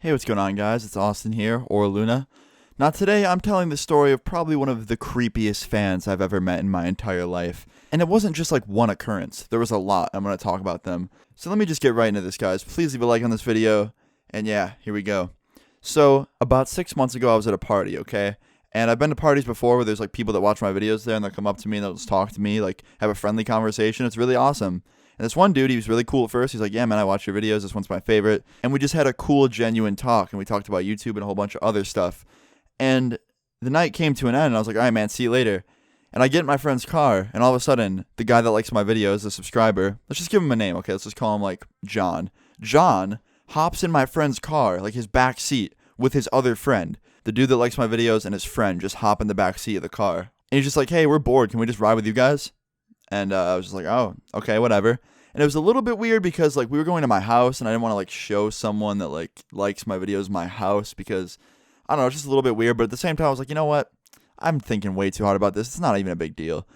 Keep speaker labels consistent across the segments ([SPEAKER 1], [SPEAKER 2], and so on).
[SPEAKER 1] Hey, what's going on, guys? It's Austin here, or Luna. Now, today I'm telling the story of probably one of the creepiest fans I've ever met in my entire life. And it wasn't just like one occurrence, there was a lot. I'm going to talk about them. So let me just get right into this, guys. Please leave a like on this video. And yeah, here we go. So, about 6 months ago, I was at a party, okay? And I've been to parties before where there's like people that watch my videos there and they'll come up to me and they'll just talk to me, like have a friendly conversation. It's really awesome. And this one dude, he was really cool at first. He's like, yeah, man, I watch your videos. This one's my favorite. And we just had a cool, genuine talk. And we talked about YouTube and a whole bunch of other stuff. And the night came to an end. And I was like, all right, man, see you later. And I get in my friend's car. And all of a sudden, the guy that likes my videos, the subscriber, let's just give him a name, okay? Let's just call him, like, John. John hops in my friend's car, like his back seat, with his other friend. The dude that likes my videos and his friend just hop in the back seat of the car. And he's just like, hey, we're bored. Can we just ride with you guys? And I was just like, oh, okay, whatever. And it was a little bit weird because, like, we were going to my house, and I didn't want to, like, show someone that, like, likes my videos my house because, I don't know, it's just a little bit weird. But at the same time, I was like, you know what? I'm thinking way too hard about this. It's not even a big deal.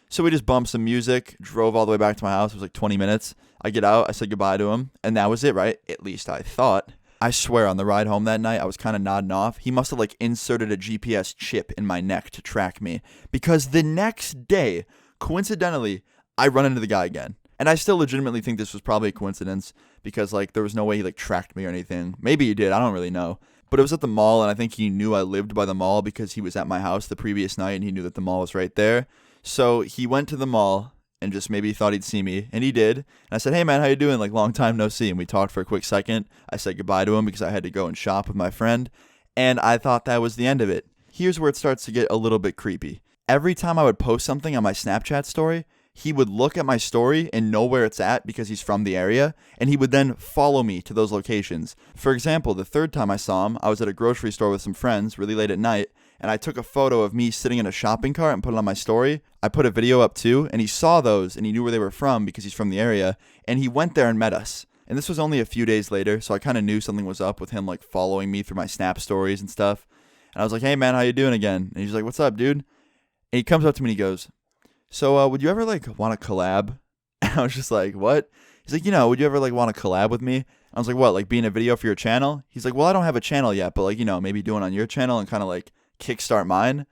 [SPEAKER 1] So we just bumped some music, drove all the way back to my house. It was like 20 minutes. I get out, I said goodbye to him, and that was it, right? At least I thought. I swear, on the ride home that night, I was kind of nodding off. He must have, like, inserted a GPS chip in my neck to track me. Because the next day, coincidentally, I run into the guy again. And I still legitimately think this was probably a coincidence because, like, there was no way he, like, tracked me or anything. Maybe he did. I don't really know. But it was at the mall, and I think he knew I lived by the mall because he was at my house the previous night, and he knew that the mall was right there. So he went to the mall and just maybe thought he'd see me, and he did. And I said, hey, man, how you doing? Like, long time no see. And we talked for a quick second. I said goodbye to him because I had to go and shop with my friend, and I thought that was the end of it. Here's where it starts to get a little bit creepy. Every time I would post something on my Snapchat story, he would look at my story and know where it's at because he's from the area, and he would then follow me to those locations. For example, the third time I saw him, I was at a grocery store with some friends really late at night, and I took a photo of me sitting in a shopping cart and put it on my story. I put a video up too, and he saw those, and he knew where they were from because he's from the area, and he went there and met us. And this was only a few days later, so I kind of knew something was up with him, like, following me through my Snap stories and stuff. And I was like, hey, man, how you doing again? And he's like, what's up, dude? And he comes up to me and he goes, so, would you ever, like, want to collab? And I was just like, what? He's like, would you ever, like, want to collab with me? I was like, what, like, being a video for your channel? He's like, well, I don't have a channel yet, but, like, maybe do it on your channel and kind of, like, kickstart mine.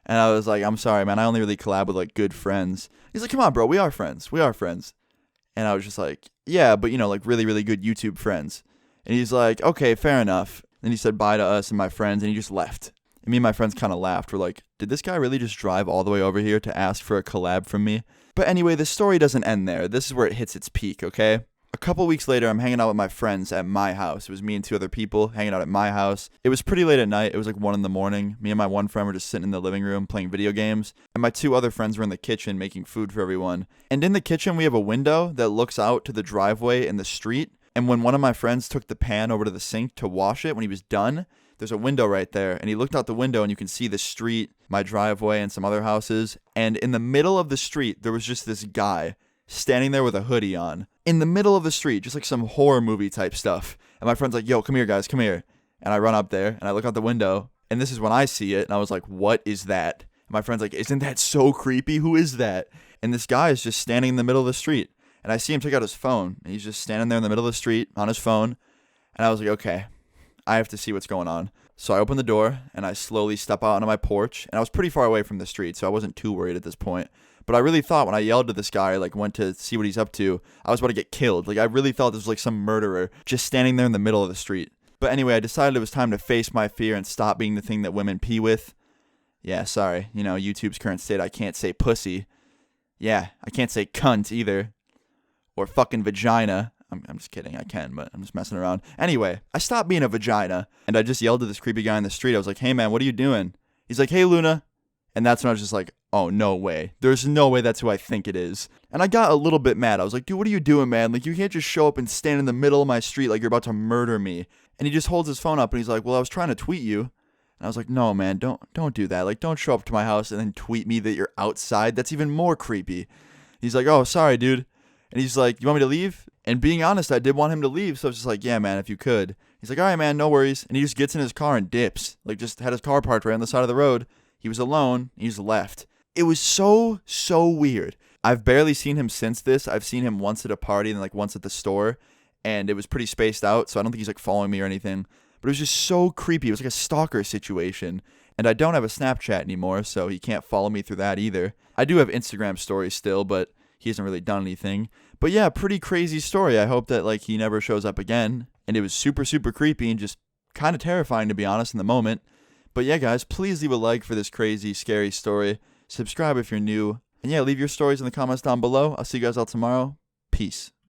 [SPEAKER 1] And I was like, I'm sorry, man, I only really collab with, like, good friends. He's like, come on, bro, we are friends. We are friends. And I was just like, yeah, but, like, really, really good YouTube friends. And he's like, okay, fair enough. And he said bye to us and my friends, and he just left. And me and my friends kind of laughed. We're like, did this guy really just drive all the way over here to ask for a collab from me? But anyway, the story doesn't end there. This is where it hits its peak, okay? A couple weeks later, I'm hanging out with my friends at my house. It was me and two other people hanging out at my house. It was pretty late at night. It was like 1 a.m. Me and my one friend were just sitting in the living room playing video games. And my two other friends were in the kitchen making food for everyone. And in the kitchen, we have a window that looks out to the driveway and the street. And when one of my friends took the pan over to the sink to wash it, when he was done, there's a window right there, and he looked out the window, and you can see the street, my driveway, and some other houses. And in the middle of the street, there was just this guy standing there with a hoodie on. In the middle of the street, just like some horror movie type stuff. And my friend's like, yo, come here, guys, come here. And I run up there, and I look out the window, and this is when I see it, and I was like, what is that? And my friend's like, isn't that so creepy? Who is that? And this guy is just standing in the middle of the street. And I see him take out his phone, and he's just standing there in the middle of the street on his phone. And I was like, okay, I have to see what's going on. So I open the door, and I slowly step out onto my porch, and I was pretty far away from the street, so I wasn't too worried at this point. But I really thought when I yelled to this guy, like, went to see what he's up to, I was about to get killed. Like, I really thought this was like some murderer just standing there in the middle of the street. But anyway, I decided it was time to face my fear and stop being the thing that women pee with. Yeah, sorry, YouTube's current state, I can't say pussy. Yeah, I can't say cunt either. Or fucking vagina. I'm just kidding, I can, but I'm just messing around. Anyway, I stopped being a vagina, and I just yelled to this creepy guy in the street. I was like, hey, man, what are you doing? He's like, hey, Luna. And that's when I was just like, oh, no way. There's no way that's who I think it is. And I got a little bit mad. I was like, dude, what are you doing, man? Like, you can't just show up and stand in the middle of my street like you're about to murder me. And he just holds his phone up, and he's like, well, I was trying to tweet you. And I was like, no, man, don't do that. Like, don't show up to my house and then tweet me that you're outside. That's even more creepy. He's like, oh, sorry, dude. And he's like, you want me to leave? And being honest, I did want him to leave, so I was just like, yeah, man, if you could. He's like, all right, man, no worries. And he just gets in his car and dips. Like, just had his car parked right on the side of the road. He was alone. He just left. It was so weird. I've barely seen him since this. I've seen him once at a party and, like, once at the store. And it was pretty spaced out, so I don't think he's, like, following me or anything. But But it was just so creepy. It was like a stalker situation. And I don't have a Snapchat anymore, so he can't follow me through that either. I do have Instagram stories still, but he hasn't really done anything. But yeah, pretty crazy story. I hope that like he never shows up again. And it was super, super creepy and just kind of terrifying, to be honest, in the moment. But yeah, guys, please leave a like for this crazy, scary story. Subscribe if you're new. And yeah, leave your stories in the comments down below. I'll see you guys all tomorrow. Peace.